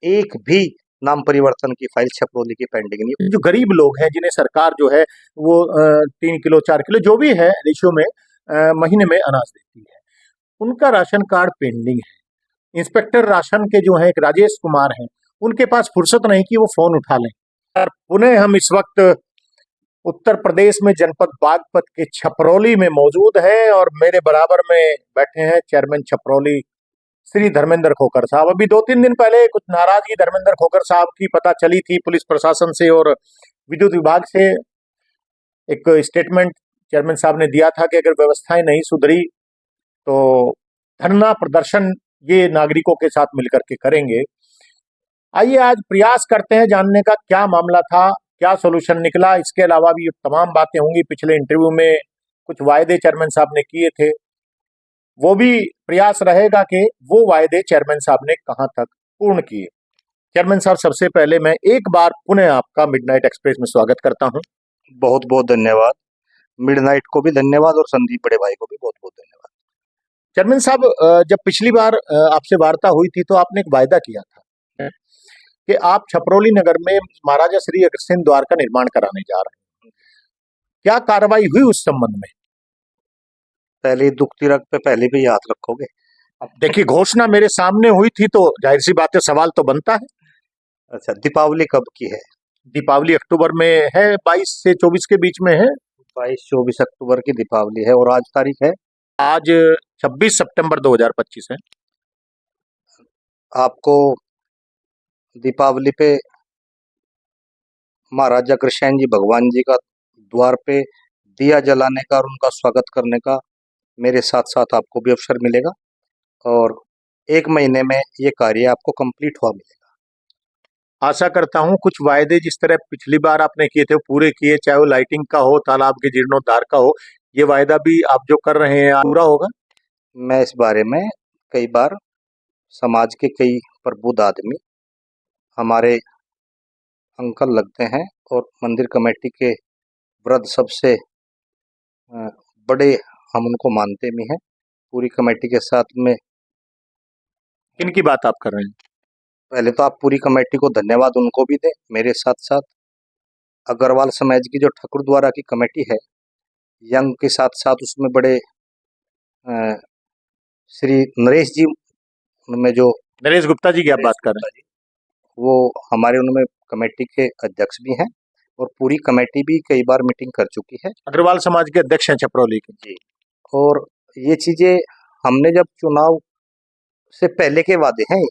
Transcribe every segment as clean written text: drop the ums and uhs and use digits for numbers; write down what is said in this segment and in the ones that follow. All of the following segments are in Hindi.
एक भी नाम परिवर्तन की फाइल छपरौली की पेंडिंग नहीं है। जो गरीब लोग हैं जिन्हें सरकार जो है वो 3 किलो 4 किलो जो भी है रेशियो में महीने में अनाज देती है, उनका राशन कार्ड पेंडिंग है। इंस्पेक्टर राशन के जो है एक राजेश कुमार हैं, उनके पास फुर्सत नहीं कि वो फोन उठा लें। और पुनः हम इस वक्त उत्तर प्रदेश में जनपद बागपत के छपरौली में मौजूद है और मेरे बराबर में बैठे हैं चेयरमैन छपरौली श्री धर्मेंद्र खोकर साहब। अभी 2-3 दिन पहले कुछ नाराजगी धर्मेंद्र खोकर साहब की पता चली थी पुलिस प्रशासन से और विद्युत विभाग से। एक स्टेटमेंट चेयरमैन साहब ने दिया था कि अगर व्यवस्थाएं नहीं सुधरी तो धरना प्रदर्शन ये नागरिकों के साथ मिलकर के करेंगे। आइए आज प्रयास करते हैं जानने का क्या मामला था, क्या सॉल्यूशन निकला। इसके अलावा भी तमाम बातें होंगी। पिछले इंटरव्यू में कुछ वायदे चेयरमैन साहब ने किए थे, वो भी प्रयास रहेगा कि वो वायदे चेयरमैन साहब ने कहां तक पूर्ण किए। चेयरमैन साहब, सबसे पहले मैं एक बार पुनः आपका मिडनाइट एक्सप्रेस में स्वागत करता हूं। बहुत बहुत धन्यवाद। मिडनाइट को भी धन्यवाद और संदीप बड़े भाई को भी बहुत बहुत धन्यवाद। चेयरमैन साहब, जब पिछली बार आपसे वार्ता हुई थी तो आपने एक वायदा किया था कि आप छपरौली नगर में महाराजा श्री अग्रसेन द्वार का निर्माण कराने जा रहे हैं। क्या कार्रवाई हुई उस संबंध में? पहले दुख तिरक पे पहले भी याद रखोगे। अब देखिए, घोषणा मेरे सामने हुई थी तो जाहिर सी बात है, सवाल तो बनता है। अच्छा, दीपावली कब की है? दीपावली अक्टूबर में है, 22 से 24 के बीच में है। 22-24 अक्टूबर की दीपावली है और आज तारीख है, आज 26 सितंबर 2025 है। आपको दीपावली पे महाराजा अग्रसेन जी भगवान जी का द्वार पे दिया जलाने का और उनका स्वागत करने का मेरे साथ साथ आपको भी अवसर मिलेगा और 1 महीने में ये कार्य आपको कंप्लीट हुआ मिलेगा। आशा करता हूं कुछ वायदे जिस तरह पिछली बार आपने किए थे वो पूरे किए, चाहे वो लाइटिंग का हो, तालाब के जीर्णोद्धार का हो। ये वायदा भी आप जो कर रहे हैं पूरा होगा। मैं इस बारे में कई बार समाज के कई प्रबुद्ध आदमी हमारे अंकल लगते हैं और मंदिर कमेटी के वृद्ध सबसे बड़े हम उनको मानते भी हैं। पूरी कमेटी के साथ में किनकी बात आप कर रहे हैं? पहले तो आप पूरी कमेटी को धन्यवाद उनको भी दें। मेरे साथ साथ अग्रवाल समाज की जो ठाकुर द्वारा की कमेटी है, यंग के साथ साथ उसमें बड़े श्री नरेश जी, उनमें जो नरेश गुप्ता जी की आप बात कर रहे हैं? वो हमारे उनमें कमेटी के अध्यक्ष भी हैं और पूरी कमेटी भी कई बार मीटिंग कर चुकी है। अग्रवाल समाज के अध्यक्ष हैं छपरौली के। जी। और ये चीजें हमने जब चुनाव से पहले के वादे हैं,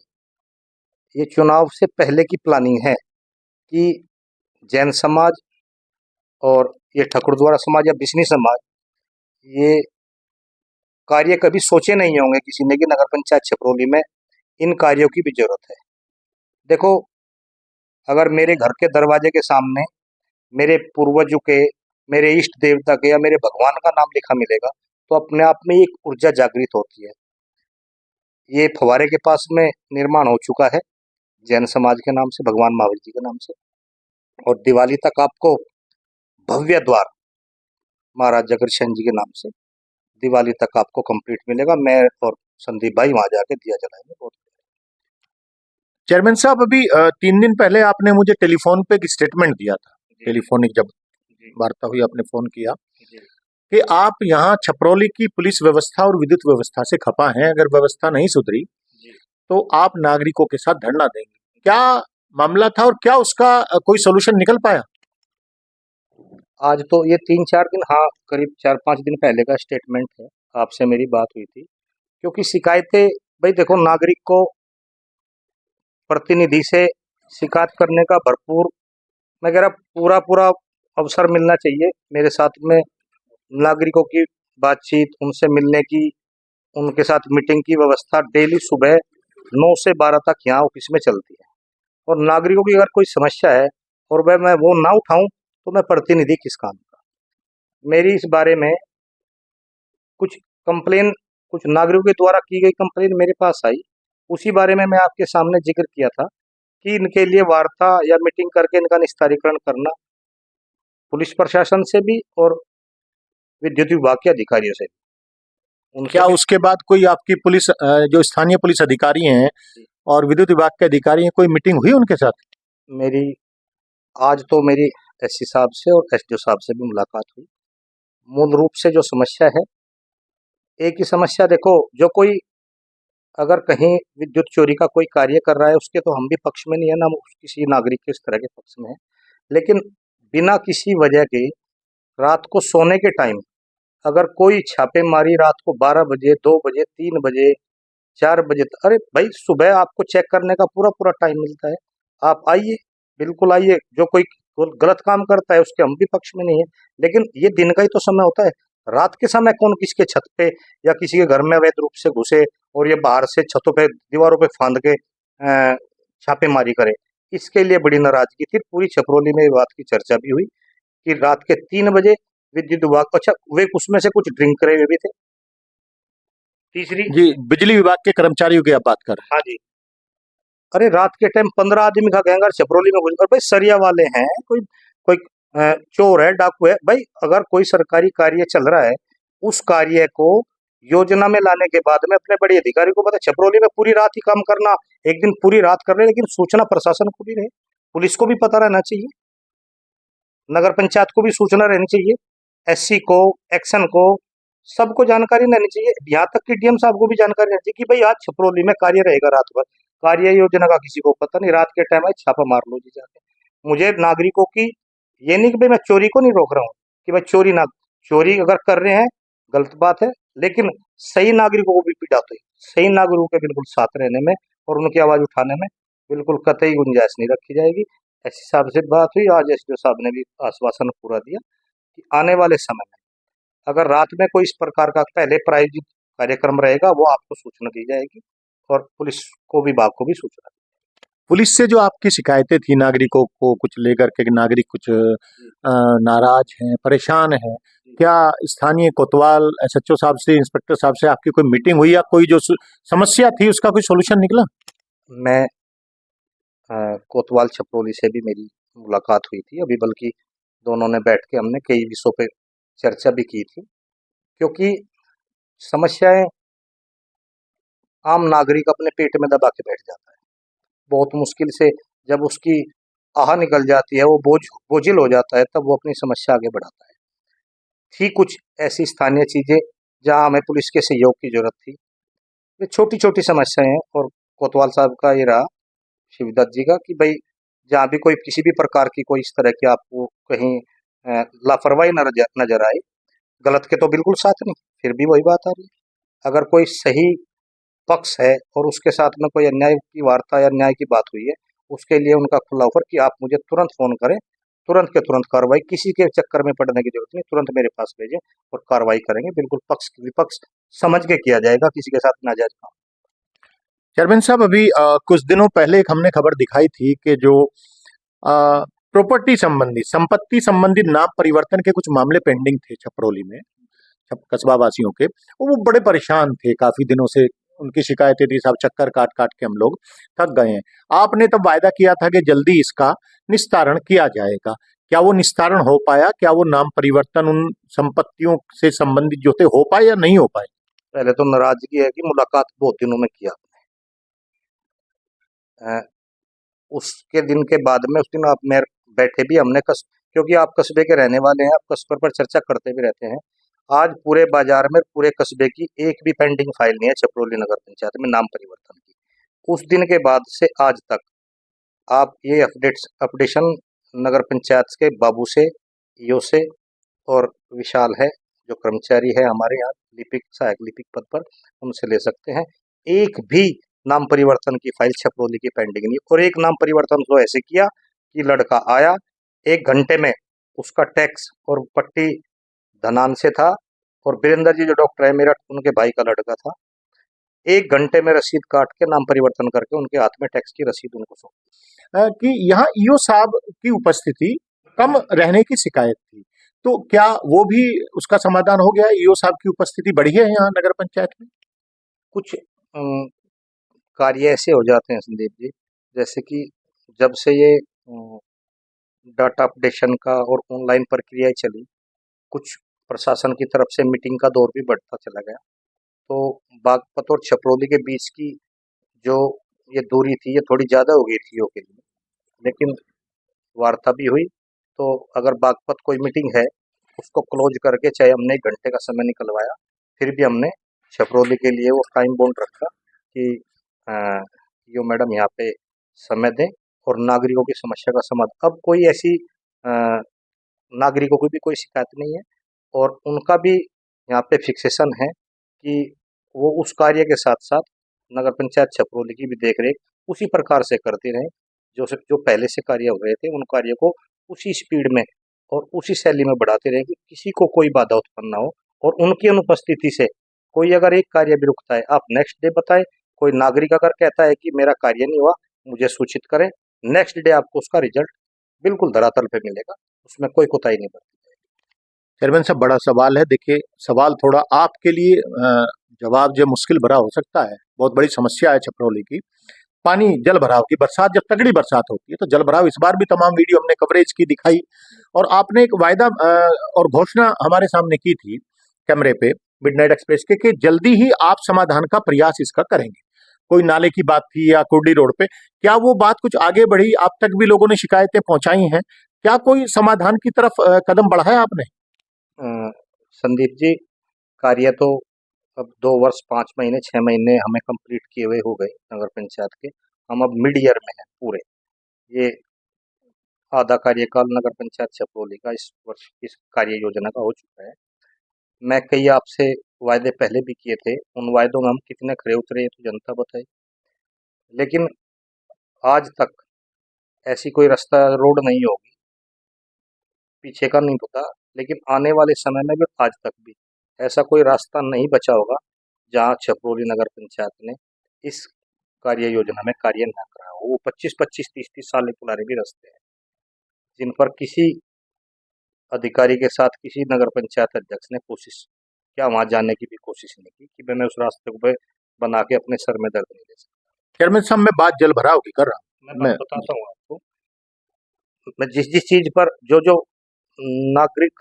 ये चुनाव से पहले की प्लानिंग है कि जैन समाज और ये ठाकुरद्वारा समाज या बिस्नी समाज, ये कार्य कभी सोचे नहीं होंगे किसी ने कि नगर पंचायत छपरौली में इन कार्यों की भी जरूरत है। देखो, अगर मेरे घर के दरवाजे के सामने मेरे पूर्वजों के, मेरे इष्ट देवता के या मेरे भगवान का नाम लिखा मिलेगा तो अपने आप में एक ऊर्जा जागृत होती है। ये फवारे के पास में निर्माण हो चुका है जैन समाज के नाम से, भगवान महावीर जी के नाम से, और दिवाली तक आपको भव्य द्वार महाराज अग्रसेन जी के नाम से दिवाली तक आपको कंप्लीट मिलेगा। मैं और संदीप भाई वहां जाके दिया जलाएंगे। बहुत चेयरमैन साहब, अभी 3 दिन पहले आपने मुझे टेलीफोन पे एक स्टेटमेंट दिया था। टेलीफोनिक जब वार्ता हुई, आपने फोन किया कि आप यहाँ छपरौली की पुलिस व्यवस्था और विद्युत व्यवस्था से खफा हैं। अगर व्यवस्था नहीं सुधरी तो आप नागरिकों के साथ धरना देंगे। क्या मामला था और क्या उसका कोई सोल्यूशन निकल पाया? आज तो ये 3-4 दिन, हाँ करीब 4-5 दिन पहले का स्टेटमेंट है। आपसे मेरी बात हुई थी क्योंकि शिकायतें, भाई देखो, नागरिक को प्रतिनिधि से शिकायत करने का भरपूर, मैं कह रहा पूरा पूरा अवसर मिलना चाहिए। मेरे साथ में नागरिकों की बातचीत, उनसे मिलने की, उनके साथ मीटिंग की व्यवस्था डेली सुबह 9 से 12 तक यहाँ ऑफिस में चलती है। और नागरिकों की अगर कोई समस्या है और वह मैं वो ना उठाऊं तो मैं प्रतिनिधि किस काम का। मेरी इस बारे में कुछ कंप्लेन, कुछ नागरिकों के द्वारा की गई कंप्लेन मेरे पास आई, उसी बारे में मैं आपके सामने जिक्र किया था कि इनके लिए वार्ता या मीटिंग करके इनका निस्तारीकरण करना, पुलिस प्रशासन से भी और विद्युत विभाग के अधिकारियों से भी। क्या उसके बाद कोई आपकी पुलिस, जो स्थानीय पुलिस अधिकारी हैं, और विद्युत विभाग के अधिकारी हैं, कोई मीटिंग हुई उनके साथ? मेरी आज तो मेरी एससी साहब से और एसडीओ साहब से भी मुलाकात हुई। मूल रूप से जो समस्या है, एक ही समस्या देखो, जो कोई अगर कहीं विद्युत चोरी का कोई कार्य कर रहा है, उसके तो हम भी पक्ष में नहीं है, ना किसी नागरिक के इस तरह के पक्ष में है। लेकिन बिना किसी वजह के रात को सोने के टाइम अगर कोई छापेमारी रात को 12 बजे, 2 बजे, 3 बजे, 4 बजे, अरे भाई सुबह आपको चेक करने का पूरा पूरा टाइम मिलता है। आप आइए, बिल्कुल आइए। जो कोई गलत काम करता है उसके हम भी पक्ष में नहीं है, लेकिन ये दिन का ही तो समय होता है। रात के समय कौन किसके छत पे या किसी के घर में अवैध रूप से घुसे और ये बाहर से छतों पे दीवारों पे फांद के छापेमारी करे। इसके लिए बड़ी नाराजगी थी। पूरी छपरौली में ये बात की चर्चा भी हुई कि रात के 3 बजे विद्युत विभाग, अच्छा वे उसमें से कुछ ड्रिंक करे हुए भी थे। तीसरी, जी, बिजली विभाग के कर्मचारियों की आप बात कर रहे हाँ जी, अरे रात के टाइम 15 आदमी का गैंगर छपरौली में घुस, और भाई सरिया वाले हैं, कोई कोई चोर है, डाकू है। भाई अगर कोई सरकारी कार्य चल रहा है, उस कार्य को योजना में लाने के बाद में अपने बड़े अधिकारी को पता, छपरौली में पूरी रात ही काम करना, एक दिन पूरी रात कर रहे, लेकिन सूचना प्रशासन को भी रहे, पुलिस को भी पता रहना चाहिए, नगर पंचायत को भी सूचना रहनी चाहिए, एससी को, एक्शन को, सबको जानकारी रहनी चाहिए। यहाँ तक कि डीएम साहब को भी जानकारी रहनी चाहिए कि भाई आज छपरौली में कार्य रहेगा रात भर। कार्य योजना का किसी को पता नहीं, रात के टाइम है छापा मार लो जी जाके। मुझे नागरिकों की, ये नहीं कि भाई मैं चोरी को नहीं रोक रहा हूँ कि भाई चोरी अगर कर रहे हैं गलत बात है, लेकिन सही नागरिकों को भी पीड़ा तो सही नागरिकों के बिल्कुल साथ रहने में और उनकी आवाज उठाने में बिल्कुल कतई गुंजाइश नहीं रखी जाएगी। एससी साहब से बात हुई, आज एसडीओ साहब ने भी आश्वासन पूरा दिया कि आने वाले समय में अगर रात में कोई इस प्रकार का पहले प्रायोजित कार्यक्रम रहेगा, वो आपको सूचना दी जाएगी और पुलिस को, विभाग को भी सूचना दी पुलिस से जो आपकी शिकायतें थी नागरिकों को कुछ लेकर के, नागरिक कुछ जाएगी। नाराज हैं, परेशान हैं, क्या स्थानीय कोतवाल एसएचओ साहब से, इंस्पेक्टर साहब से आपकी कोई मीटिंग हुई या कोई जो समस्या थी उसका कोई सोल्यूशन निकला? मैं कोतवाल छपरोली से भी मेरी मुलाकात हुई थी अभी, बल्कि दोनों ने बैठ के हमने कई विषयों पे चर्चा भी की थी, क्योंकि समस्याएं आम नागरिक अपने पेट में दबा के बैठ जाता है। बहुत मुश्किल से जब उसकी आह निकल जाती है, वो बोझिल हो जाता है, तब वो अपनी समस्या आगे बढ़ाता है। थी कुछ ऐसी स्थानीय चीजें जहां हमें पुलिस के सहयोग की जरूरत थी। ये छोटी छोटी समस्याएं हैं, और कोतवाल साहब का ये रहा, शिवदत्त जी का, कि भाई जहाँ भी कोई किसी भी प्रकार की कोई इस तरह की आपको कहीं लापरवाही नजर आए, गलत के तो बिल्कुल साथ नहीं, फिर भी वही बात आ रही है। अगर कोई सही पक्ष है और उसके साथ में कोई अन्याय की वार्ता या न्याय की बात हुई है, उसके लिए उनका खुला ऑफर कि आप मुझे तुरंत फोन करें, तुरंत के तुरंत कार्रवाई, किसी के चक्कर में पड़ने की जरूरत नहीं, तुरंत मेरे पास भेजें और कार्रवाई करेंगे। बिल्कुल पक्ष विपक्ष समझ के किया जाएगा, किसी के साथ नाजायज काम। चेयरमैन साहब, अभी कुछ दिनों पहले एक हमने खबर दिखाई थी कि जो प्रॉपर्टी संबंधी, संपत्ति संबंधित नाम परिवर्तन के कुछ मामले पेंडिंग थे छपरौली में, कस्बा वासियों के, वो बड़े परेशान थे काफी दिनों से। उनकी शिकायतें थी, साहब चक्कर काट काट के हम लोग थक गए हैं। आपने तब वायदा किया था कि जल्दी इसका निस्तारण किया जाएगा, क्या वो निस्तारण हो पाया? क्या वो नाम परिवर्तन उन संपत्तियों से संबंधित जो थे हो पाए या नहीं हो पाए? पहले तो नाराजगी है कि मुलाकात बहुत दिनों में किया आपने। उसके दिन के बाद में, उस दिन आप मेरे बैठे भी हमने क्योंकि आप कस्बे के रहने वाले हैं, आप कस्बे पर चर्चा करते भी रहते हैं। आज पूरे बाजार में पूरे कस्बे की एक भी पेंडिंग फाइल नहीं है छपरौली नगर पंचायत में नाम परिवर्तन की। उस दिन के बाद से आज तक आप ये अपडेशन नगर पंचायत के बाबू से, ईओ से और विशाल है जो कर्मचारी है हमारे यहाँ लिपिक, सहायक लिपिक पद पर, उनसे ले सकते हैं। एक भी नाम परिवर्तन की फाइल छपरौली की पेंडिंग नहीं। और एक नाम परिवर्तन तो ऐसे किया कि लड़का आया 1 घंटे में, उसका टैक्स और पट्टी धनान से था, और वीरेंद्र जी जो डॉक्टर है मेरा, उनके भाई का लड़का था। 1 घंटे में रसीद काट के नाम परिवर्तन करके उनके हाथ में टैक्स की रसीद उनको सौंप। कि यहाँ ईओ साहब की उपस्थिति कम रहने की शिकायत थी, तो क्या वो भी उसका समाधान हो गया? ईओ साहब की उपस्थिति बढ़ी है यहाँ नगर पंचायत में? कुछ कार्य ऐसे हो जाते हैं संदीप जी, जैसे कि जब से ये डाटा अपडेशन का और ऑनलाइन प्रक्रिया चली, कुछ प्रशासन की तरफ से मीटिंग का दौर भी बढ़ता चला गया। तो बागपत और छपरौली के बीच की जो ये दूरी थी ये थोड़ी ज़्यादा हो गई थी के लिए, लेकिन वार्ता भी हुई। तो अगर बागपत कोई मीटिंग है उसको क्लोज करके चाहे हमने 1 घंटे का समय निकलवाया, फिर भी हमने छपरौली के लिए वो टाइम बाउंड रखा कि अ, यो मैडम यहाँ पे समय दें और नागरिकों की समस्या का समाधान। अब कोई ऐसी नागरिकों की भी कोई शिकायत नहीं है और उनका भी यहाँ पे फिक्सेशन है कि वो उस कार्य के साथ साथ नगर पंचायत छपरौली की भी देख रेख उसी प्रकार से करते रहें जो पहले से कार्य हो रहे थे, उन कार्य को उसी स्पीड में और उसी शैली में बढ़ाते रहें कि किसी को कोई बाधा उत्पन्न ना हो। और उनकी अनुपस्थिति से कोई अगर एक कार्य भी रुकता है, आप नेक्स्ट डे बताएं। कोई नागरिक अगर कहता है कि मेरा कार्य नहीं हुआ, मुझे सूचित करें, नेक्स्ट डे आपको उसका रिजल्ट बिल्कुल धरातल पे मिलेगा, उसमें कोई कोताही नहीं बरती। चेयरमैन साहब, बड़ा सवाल है। देखिए, सवाल थोड़ा आपके लिए जवाब जो मुश्किल भरा हो सकता है। बहुत बड़ी समस्या है छपरौली की, पानी जल भराव की। बरसात, जब तगड़ी बरसात होती है तो जल भराव, इस बार भी तमाम वीडियो हमने कवरेज की दिखाई, और आपने एक वायदा और घोषणा हमारे सामने की थी कैमरे पे मिडनाइट एक्सप्रेस के कि जल्दी ही आप समाधान का प्रयास इसका करेंगे। कोई नाले की बात थी या कुर्डी रोड पे, क्या वो बात कुछ आगे बढ़ी? आप तक भी लोगों ने शिकायतें पहुंचाई हैं, क्या कोई समाधान की तरफ कदम बढ़ाया आपने? संदीप जी, कार्य तो अब 2 वर्ष 5 महीने 6 महीने हमें कंप्लीट किए हुए हो गए नगर पंचायत के। हम अब मिड ईयर में हैं पूरे। ये आधा कार्यकाल नगर पंचायत छपरौली का इस वर्ष इस कार्य योजना का हो चुका है। मैं कई आपसे वायदे पहले भी किए थे, उन वायदों में हम कितने खरे उतरे ये तो जनता बताए। लेकिन आज तक ऐसी कोई रास्ता रोड नहीं होगी, पीछे का नहीं पता, लेकिन आने वाले समय में भी आज तक भी ऐसा कोई रास्ता नहीं बचा होगा जहाँ छपरौली नगर पंचायत ने इस कार्य योजना में कार्य न करा हो। वो 25-25 30-30 साल पुराने भी रास्ते हैं जिन पर किसी अधिकारी के साथ किसी नगर पंचायत अध्यक्ष ने कोशिश क्या वहां जाने की भी कोशिश नहीं की कि मैं उस रास्ते को बना के अपने सर में दर्द नहीं दे सकता। चेयरमैन साहब, मैं बात जल भराव की कर रहा हूँ। मैं बताता हूँ आपको, मैं जिस जिस चीज पर जो जो नागरिक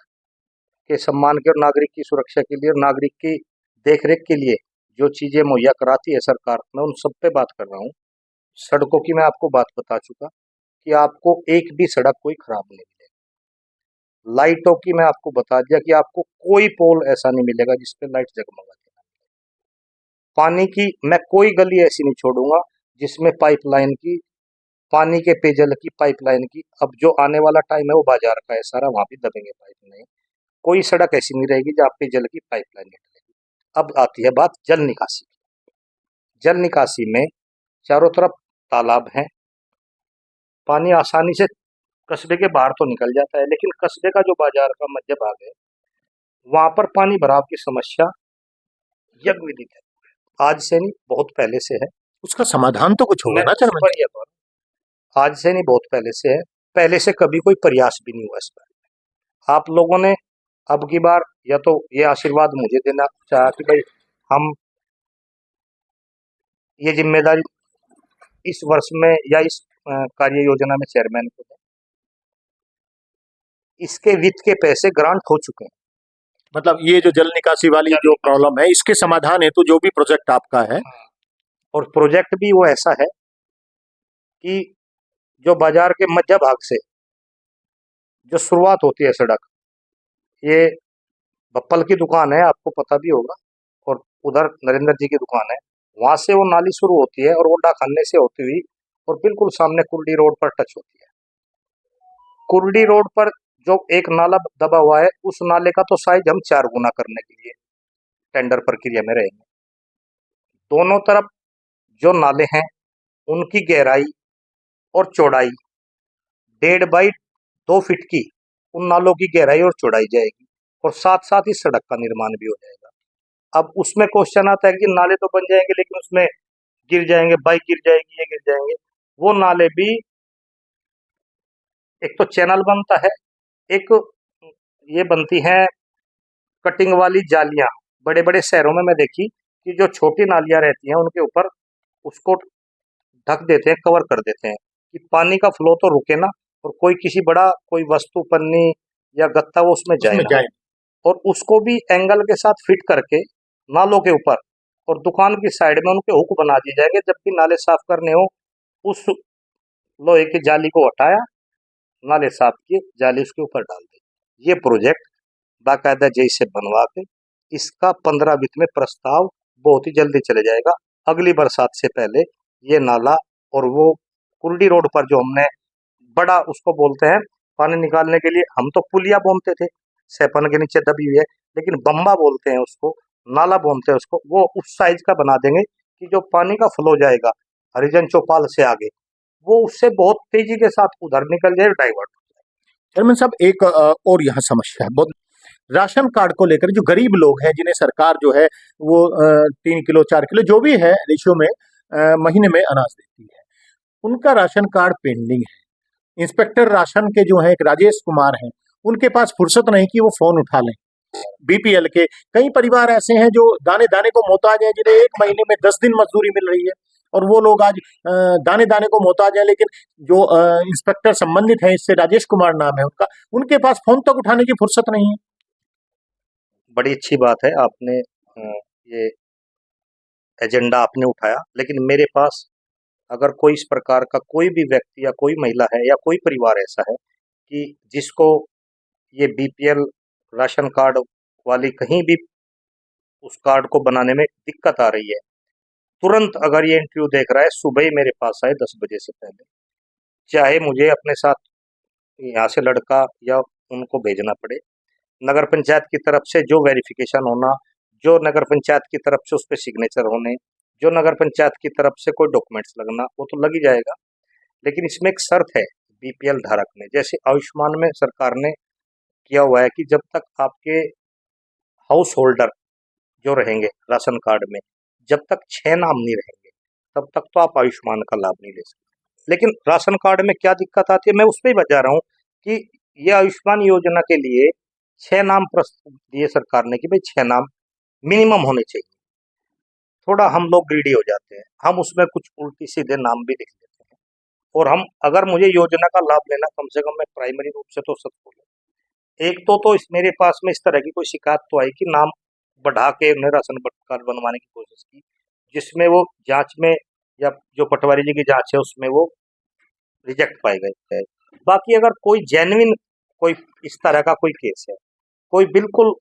के सम्मान के और नागरिक की सुरक्षा के लिए और नागरिक की देखरेख के लिए जो चीजें मुहैया कराती है सरकार, मैं उन सब पे बात कर रहा हूँ। सड़कों की मैं आपको बात बता चुका कि आपको एक भी सड़क कोई खराब नहीं मिलेगी। लाइटों की मैं आपको बता दिया कि आपको कोई पोल ऐसा नहीं मिलेगा जिसपे लाइट जगमगाती ना। पानी की मैं कोई गली ऐसी नहीं छोड़ूंगा जिसमें पाइपलाइन की पानी के पेयजल की पाइपलाइन की, अब जो आने वाला टाइम है वो बाजार का है सारा, वहां भी दबेंगे पाइपलाइन। कोई सड़क ऐसी नहीं रहेगी जहाँ पे जल की पाइपलाइन निकलेगी। अब आती है बात जल निकासी। जल निकासी में चारों तरफ तालाब हैं, पानी आसानी से कस्बे के बाहर तो निकल जाता है, लेकिन कस्बे का जो बाजार का मध्य भाग है वहां पर पानी भराव की समस्या यज्ञ विदित है। आज से नहीं, बहुत पहले से है। उसका समाधान तो कुछ होगा मैं ना उसी चेयरमैन? पर यह बात आज से नहीं, बहुत पहले से है। पहले से कभी कोई प्रयास भी नहीं हुआ इस पर। आप लोगों ने अब की बार या तो ये आशीर्वाद मुझे देना चाहा कि भाई हम ये जिम्मेदारी इस वर्ष में या इस कार्य योजना में चेयरमैन को दें। इसके वित्त के पैसे ग्रांट हो चुके हैं। मतलब ये जो जल निकासी वाली जो प्रॉब्लम है, इसके समाधान हेतु जो भी प्रोजेक्ट आपका है, हाँ, और प्रोजेक्ट भी वो ऐसा है कि जो बाजार के मध्य भाग से जो शुरुआत होती है सड़क, ये बप्पल की दुकान है आपको पता भी होगा, और उधर नरेंद्र जी की दुकान है, वहां से वो नाली शुरू होती है और वो डाकखाने से होती हुई और बिल्कुल सामने कुर्डी रोड पर टच होती है। कुर्डी रोड पर जो एक नाला दबा हुआ है, उस नाले का तो साइज हम 4 गुना करने के लिए टेंडर प्रक्रिया में रहेंगे। दोनों तरफ जो नाले हैं उनकी गहराई और चौड़ाई 1.5 बाई 2 फीट की उन नालों की गहराई और चौड़ाई जाएगी, और साथ साथ ही सड़क का निर्माण भी हो जाएगा। अब उसमें क्वेश्चन आता है कि नाले तो बन जाएंगे लेकिन उसमें गिर जाएंगे, बाइक गिर जाएगी, ये गिर जाएंगे। वो नाले भी एक तो चैनल बनता है, एक ये बनती हैं कटिंग वाली जालियां। बड़े बड़े शहरों में मैं देखी कि जो छोटी नालियां रहती हैं उनके ऊपर उसको ढक देते हैं, कवर कर देते हैं कि पानी का फ्लो तो रुके ना, और कोई किसी बड़ा कोई वस्तु, पन्नी या गत्ता वो उसमें जाए उसमें ना। जाए। और उसको भी एंगल के साथ फिट करके नालों के ऊपर और दुकान की साइड में उनके हुक बना दिए जाएंगे। जब भी नाले साफ करने हो, उस लोहे की जाली को हटाया, नाले साफ किए, जाली उसके ऊपर डाल दी। ये प्रोजेक्ट बाकायदा जई से बनवा के इसका 15 वित्त में प्रस्ताव बहुत ही जल्दी चले जाएगा। अगली बरसात से पहले ये नाला और वो कुर्डी रोड पर जो हमने बड़ा उसको बोलते हैं पानी निकालने के लिए, हम तो पुलिया बोलते थे, सैपन के नीचे दबी हुई है, लेकिन बम्बा बोलते हैं उसको, नाला बोलते हैं उसको, वो उस साइज का बना देंगे कि जो पानी का फ्लो जाएगा हरिजन चौपाल से आगे, वो उससे बहुत तेजी के साथ उधर निकल जाए, डाइवर्ट। चेयरमैन साहब, एक और यहाँ समस्या है बहुत। राशन कार्ड को लेकर जो गरीब लोग हैं जिन्हें सरकार जो है वो 3 किलो 4 किलो जो भी है रेशियो में महीने में अनाज देती है, उनका राशन कार्ड पेंडिंग है। इंस्पेक्टर राशन के जो है एक राजेश कुमार हैं, उनके पास फुर्सत नहीं कि वो फोन उठा लें। बीपीएल के कई परिवार ऐसे हैं जो दाने दाने को मोहताज है, जिन्हें एक महीने में 10 दिन मजदूरी मिल रही है, और वो लोग आज दाने दाने को मोहताज है। लेकिन जो इंस्पेक्टर संबंधित है इससे, राजेश कुमार नाम है उनका, उनके पास फोन तक उठाने की फुर्सत नहीं है। बड़ी अच्छी बात है आपने ये एजेंडा आपने उठाया, लेकिन मेरे पास अगर कोई इस प्रकार का कोई भी व्यक्ति या कोई महिला है या कोई परिवार ऐसा है कि जिसको ये बीपीएल राशन कार्ड वाली कहीं भी उस कार्ड को बनाने में दिक्कत आ रही है, तुरंत अगर ये इंटरव्यू देख रहा है, सुबह ही मेरे पास आए 10 बजे से पहले, चाहे मुझे अपने साथ यहाँ से लड़का या उनको भेजना पड़े। नगर पंचायत की तरफ से जो वेरिफिकेशन होना, जो नगर पंचायत की तरफ से उस पर सिग्नेचर होने, जो नगर पंचायत की तरफ से कोई डॉक्यूमेंट्स लगना, वो तो लग ही जाएगा। लेकिन इसमें एक शर्त है बीपीएल धारक में, जैसे आयुष्मान में सरकार ने किया हुआ है कि जब तक आपके हाउस होल्डर जो रहेंगे राशन कार्ड में, जब तक 6 नाम नहीं रहेंगे, तब तक तो आप आयुष्मान का लाभ नहीं ले सकते। लेकिन राशन कार्ड में क्या दिक्कत आती है, मैं उस पर ही बता रहा हूँ कि ये आयुष्मान योजना के लिए 6 नाम प्रस्तुत दिए सरकार ने कि भाई 6 नाम मिनिमम होने चाहिए। थोड़ा हम लोग ग्रीडी हो जाते हैं, हम उसमें कुछ उल्टी सीधे नाम भी लिख देते हैं। और हम अगर मुझे योजना का लाभ लेना, कम से कम मैं प्राइमरी रूप से तो सच बोलूं, एक तो इस मेरे पास में इस तरह की कोई शिकायत तो आई कि नाम बढ़ा के उन्हें राशन कार्ड बनवाने की कोशिश की, जिसमें वो जांच में या जो पटवारी जी की जांच है उसमें वो रिजेक्ट पाए गए। बाकी अगर कोई जेन्युइन कोई इस तरह का कोई केस है, कोई बिल्कुल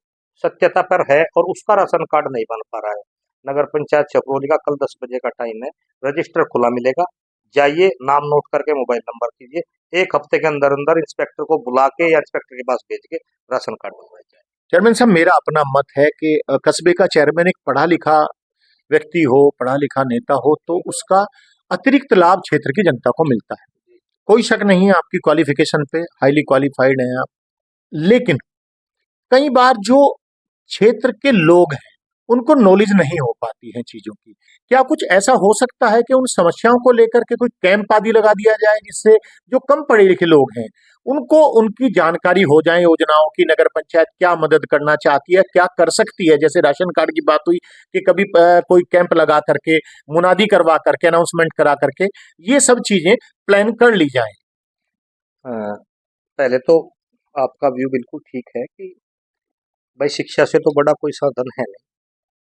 सत्यता पर है और उसका राशन कार्ड नहीं बन पा रहा है, नगर पंचायत छपरोली का कल 10 बजे का टाइम है, रजिस्टर खुला मिलेगा, जाइए, नाम नोट करके मोबाइल नंबर कीजिए, 1 हफ्ते के अंदर अंदर इंस्पेक्टर को बुला के या इंस्पेक्टर के पास भेज के राशन कार्ड बनवाया जाए। चेयरमैन साहब, मेरा अपना मत है कि कस्बे का चेयरमैन एक पढ़ा लिखा व्यक्ति हो, पढ़ा लिखा नेता हो, तो उसका अतिरिक्त लाभ क्षेत्र की जनता को मिलता है। कोई शक नहीं है आपकी क्वालिफिकेशन पे, हाईली क्वालिफाइड हैं आप। लेकिन कई बार जो क्षेत्र के लोग हैं उनको नॉलेज नहीं हो पाती है चीजों की। क्या कुछ ऐसा हो सकता है कि उन समस्याओं को लेकर के कोई कैंप आदि लगा दिया जाए, जिससे जो कम पढ़े लिखे लोग हैं उनको उनकी जानकारी हो जाए योजनाओं की, नगर पंचायत क्या मदद करना चाहती है, क्या कर सकती है। जैसे राशन कार्ड की बात हुई कि कभी कोई कैंप लगा करके, मुनादी करवा करके, अनाउंसमेंट करा करके ये सब चीजें प्लान कर ली जाए। पहले तो आपका व्यू बिल्कुल ठीक है कि भाई शिक्षा से तो बड़ा कोई साधन है नहीं।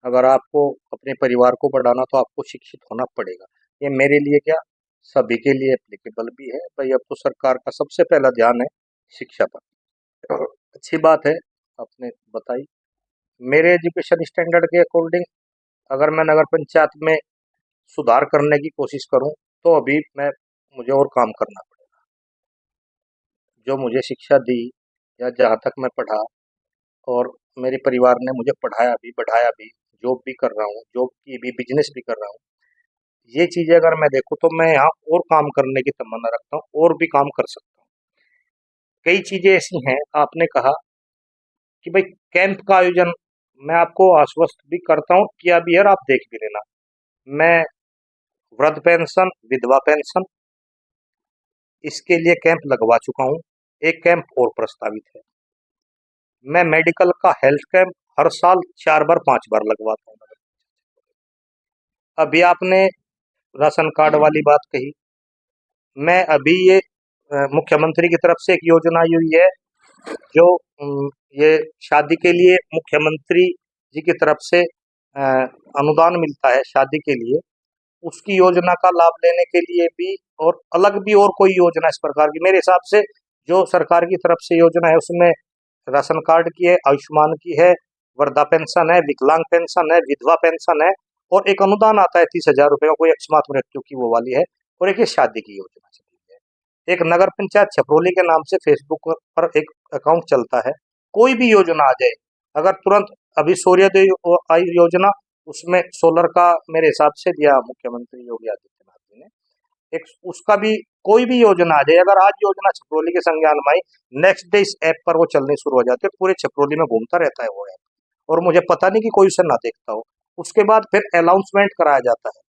अगर आपको अपने परिवार को बढ़ाना तो आपको शिक्षित होना पड़ेगा। ये मेरे लिए क्या, सभी के लिए एप्लीकेबल भी है भाई। अब तो सरकार का सबसे पहला ध्यान है शिक्षा पर। और अच्छी बात है आपने बताई। मेरे एजुकेशन स्टैंडर्ड के अकॉर्डिंग अगर मैं नगर पंचायत में सुधार करने की कोशिश करूं, तो अभी मैं मुझे और काम करना पड़ेगा। जो मुझे शिक्षा दी या जहाँ तक मैं पढ़ा, और मेरे परिवार ने मुझे पढ़ाया भी, बढ़ाया भी, जॉब भी कर रहा हूँ, जॉब की भी, बिजनेस भी कर रहा हूँ, ये चीजें अगर मैं देखूँ तो मैं यहाँ और काम करने की तमन्ना रखता हूँ और भी काम कर सकता हूँ। कई चीजें ऐसी हैं, आपने कहा कि भाई कैंप का आयोजन मैं आपको आश्वस्त भी करता हूँ, किया भी है, और आप देख भी लेना। मैं वृद्ध पेंशन, विधवा पेंशन, इसके लिए कैंप लगवा चुका हूँ। एक कैंप और प्रस्तावित है। मैं मेडिकल का हेल्थ कैंप हर साल 4 बार 5 बार लगवाता हूँ। अभी आपने राशन कार्ड वाली बात कही, मैं अभी ये मुख्यमंत्री की तरफ से एक योजना आई हुई है, जो ये शादी के लिए मुख्यमंत्री जी की तरफ से अ, अनुदान मिलता है शादी के लिए, उसकी योजना का लाभ लेने के लिए भी, और अलग भी और कोई योजना इस प्रकार की मेरे हिसाब से जो सरकार की तरफ से योजना है उसमें राशन कार्ड की है, आयुष्मान की है, वृद्धा पेंशन है, विकलांग पेंशन है, विधवा पेंशन है, और एक अनुदान आता है 30,000 रुपए का, कोई अकस्मात मृत्यु की वो वाली है, और एक ये शादी की योजना चली है। एक नगर पंचायत छपरोली के नाम से फेसबुक पर एक अकाउंट चलता है, कोई भी योजना आ जाए, अगर तुरंत, अभी सूर्योदय आई योजना, उसमें सोलर का मेरे हिसाब से दिया मुख्यमंत्री योगी आदित्यनाथ जी ने, एक उसका भी कोई भी योजना आ जाए, अगर आज योजना छपरोली के संज्ञान में आई, नेक्स्ट डे इस ऐप पर वो चलनी शुरू हो जाती है, पूरे छपरोली में घूमता रहता है वो ऐप, और मुझे पता नहीं कि कोई उसे ना देखता हो। उसके बाद फिर अनाउंसमेंट कराया जाता है,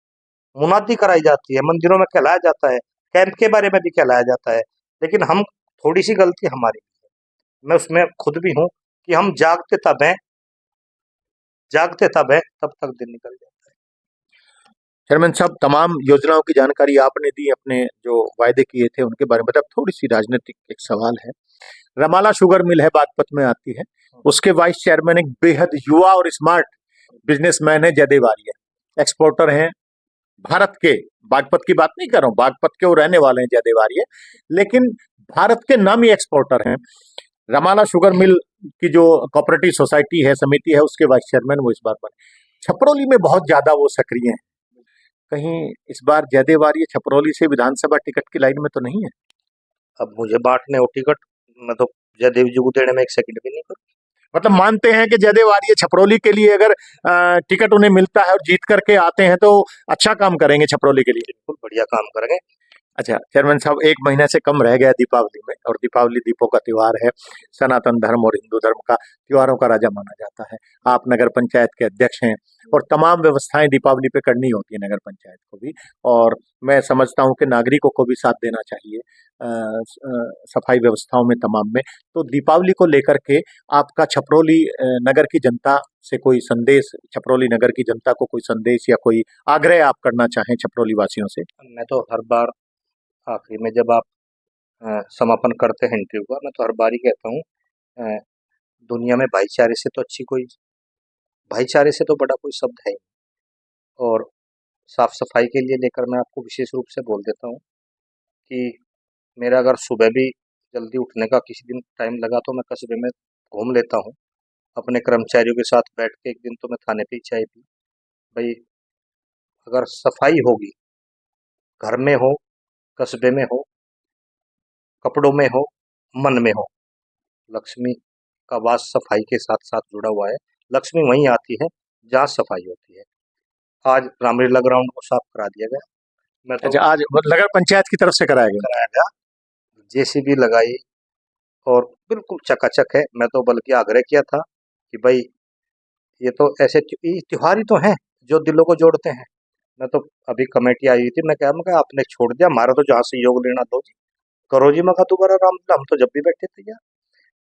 मुनादी कराई जाती है, मंदिरों में कहलाया जाता है, कैंप के बारे में भी कहलाया जाता है, लेकिन हम, थोड़ी सी गलती हमारी, मैं उसमें खुद भी हूँ, कि हम जागते तब है तब तक दिन निकल जाता है। चेयरमैन साहब, तमाम योजनाओं की जानकारी आपने दी, अपने जो वायदे किए थे उनके बारे में। अब थोड़ी सी राजनीतिक एक सवाल है। रमाला शुगर मिल है, बागपत में आती है, उसके वाइस चेयरमैन एक बेहद युवा और स्मार्ट बिजनेसमैन है, जयदेव आर्य, एक्सपोर्टर हैं भारत के। बागपत की बात नहीं कर रहा हूँ, बागपत के वो रहने वाले हैं जयदेव आर्य, लेकिन भारत के नामी एक्सपोर्टर हैं। रमाला शुगर मिल की जो कोऑपरेटिव सोसाइटी है, समिति है, उसके वाइस चेयरमैन वो इस बार बने। छपरौली में बहुत ज्यादा वो सक्रिय हैं। कहीं इस बार जयदेव आर्य छपरौली से विधानसभा टिकट की लाइन में तो नहीं है? अब मुझे बांटने हो टिकट, मैं तो जयदेव जी को देने में एक सेकंड भी नहीं करूँ। मतलब मानते हैं कि जयदेव आर्य छपरौली के लिए अगर टिकट उन्हें मिलता है और जीत करके आते हैं तो अच्छा काम करेंगे छपरौली के लिए? बिल्कुल बढ़िया काम करेंगे। अच्छा चेयरमैन साहब, एक महीना से कम रह गया दीपावली में, और दीपावली दीपों का त्योहार है। सनातन धर्म और हिंदू धर्म का त्योहारों का राजा माना जाता है। आप नगर पंचायत के अध्यक्ष हैं, और तमाम व्यवस्थाएं दीपावली पे करनी होती है नगर पंचायत को भी, और मैं समझता हूं कि नागरिकों को भी साथ देना चाहिए सफाई व्यवस्थाओं में, तमाम में। तो दीपावली को लेकर के आपका छपरौली नगर की जनता से कोई संदेश, छपरौली नगर की जनता को कोई संदेश या कोई आग्रह आप करना चाहें छपरौली वासियों से? मैं तो हर बार आखिरी में जब आप समापन करते हैं इंटरव्यू का, मैं तो हर बार ही कहता हूँ, अ, दुनिया में भाईचारे से तो अच्छी कोई, भाईचारे से तो बड़ा कोई शब्द है ही नहीं। और साफ सफाई के लिए लेकर मैं आपको विशेष रूप से बोल देता हूँ कि मेरा अगर सुबह भी जल्दी उठने का किसी दिन टाइम लगा तो मैं कस्बे में घूम लेता हूँ, अपने कर्मचारियों के साथ बैठ के। एक दिन तो मैं थाने पे ही चाय पी, भाई अगर सफाई होगी, घर में हो, कस्बे में हो, कपड़ों में हो, मन में हो, लक्ष्मी का वास सफाई के साथ साथ जुड़ा हुआ है। लक्ष्मी वहीं आती है जहाँ सफाई होती है। आज रामलीला ग्राउंड को साफ करा दिया गया, मैं तो अच्छा, आज नगर पंचायत की तरफ से कराया गया? कराया गया, जेसीबी लगाई, और बिल्कुल चकाचक है। मैं तो बल्कि आग्रह किया था कि भाई ये तो ऐसे ये त्योहार ही तो हैं जो दिलों को जोड़ते हैं। मैं तो, अभी कमेटी आई हुई थी, मैं कहा आपने छोड़ दिया, हमारा तो जहाँ से योग लेना दो जी, करो जी। मैं कहा दोबारा रामलीला, हम तो जब भी बैठे थे यार।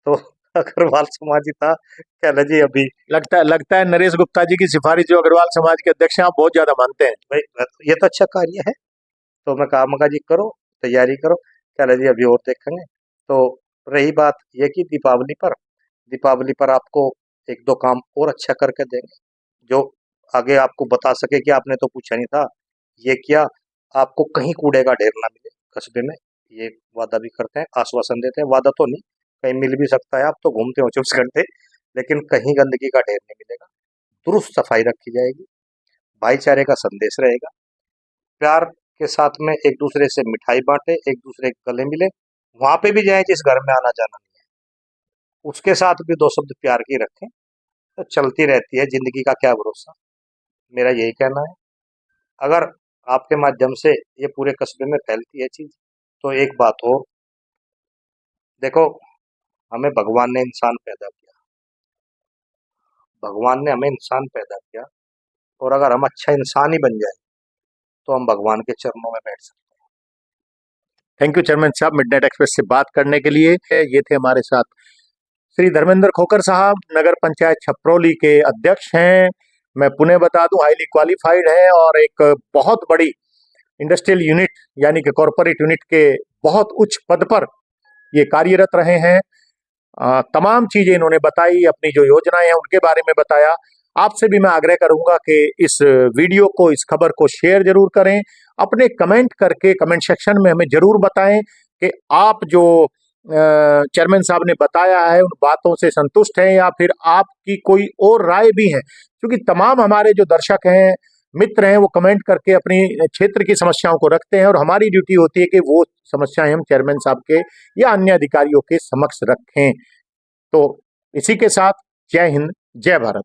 तो अग्रवाल समाज ही था, कह ले जी अभी। लगता है नरेश गुप्ता जी की सिफारिश, जो अग्रवाल समाज के अध्यक्ष हैं, आप बहुत ज्यादा मानते हैं। भाई ये तो अच्छा कार्य है, तो मैं कहा जी करो, तैयारी करो। कह ले जी अभी और देखेंगे। तो रही बात ये कि दीपावली पर आपको एक दो काम और अच्छा करके देंगे, जो आगे आपको बता सके कि आपने तो पूछा नहीं था, ये किया, आपको कहीं कूड़े का ढेर ना मिले कस्बे में। ये वादा भी करते हैं, आश्वासन देते हैं, वादा तो नहीं, कहीं मिल भी सकता है, आप तो घूमते हो 24 घंटे, लेकिन कहीं गंदगी का ढेर नहीं मिलेगा। दुरुस्त सफाई रखी जाएगी, भाईचारे का संदेश रहेगा, प्यार के साथ में एक दूसरे से मिठाई बांटे, एक दूसरे के गले मिले, वहां पे भी जाए जिस घर में आना जाना नहीं है, उसके साथ भी दो शब्द प्यार की रखें, तो चलती रहती है जिंदगी का क्या भरोसा। मेरा यही कहना है। अगर आपके माध्यम से ये पूरे कस्बे में फैलती है चीज, तो एक बात हो, देखो, हमें भगवान ने इंसान पैदा किया, भगवान ने हमें इंसान पैदा किया, और अगर हम अच्छा इंसान ही बन जाए तो हम भगवान के चरणों में बैठ सकते थैंक यू चेयरमैन साहब, मिडनाइट एक्सप्रेस से बात करने के लिए। ये थे हमारे साथ श्री धर्मेंद्र खोकर साहब, नगर पंचायत छपरौली के अध्यक्ष हैं। मैं पुनः बता दूं, हाईली क्वालिफाइड है, और एक बहुत बड़ी इंडस्ट्रियल यूनिट यानी कि कॉरपोरेट यूनिट के बहुत उच्च पद पर ये कार्यरत रहे हैं। तमाम चीजें इन्होंने बताई, अपनी जो योजनाएं हैं उनके बारे में बताया, आपसे भी मैं आग्रह करूंगा कि इस वीडियो को, इस खबर को शेयर जरूर करें, अपने कमेंट करके कमेंट सेक्शन में हमें जरूर बताएं कि आप जो चेयरमैन साहब ने बताया है उन बातों से संतुष्ट हैं या फिर आपकी कोई और राय भी है, क्योंकि तमाम हमारे जो दर्शक हैं, मित्र हैं, वो कमेंट करके अपनी क्षेत्र की समस्याओं को रखते हैं और हमारी ड्यूटी होती है कि वो समस्याएं हम चेयरमैन साहब के या अन्य अधिकारियों के समक्ष रखें। तो इसी के साथ जय हिंद, जय भारत।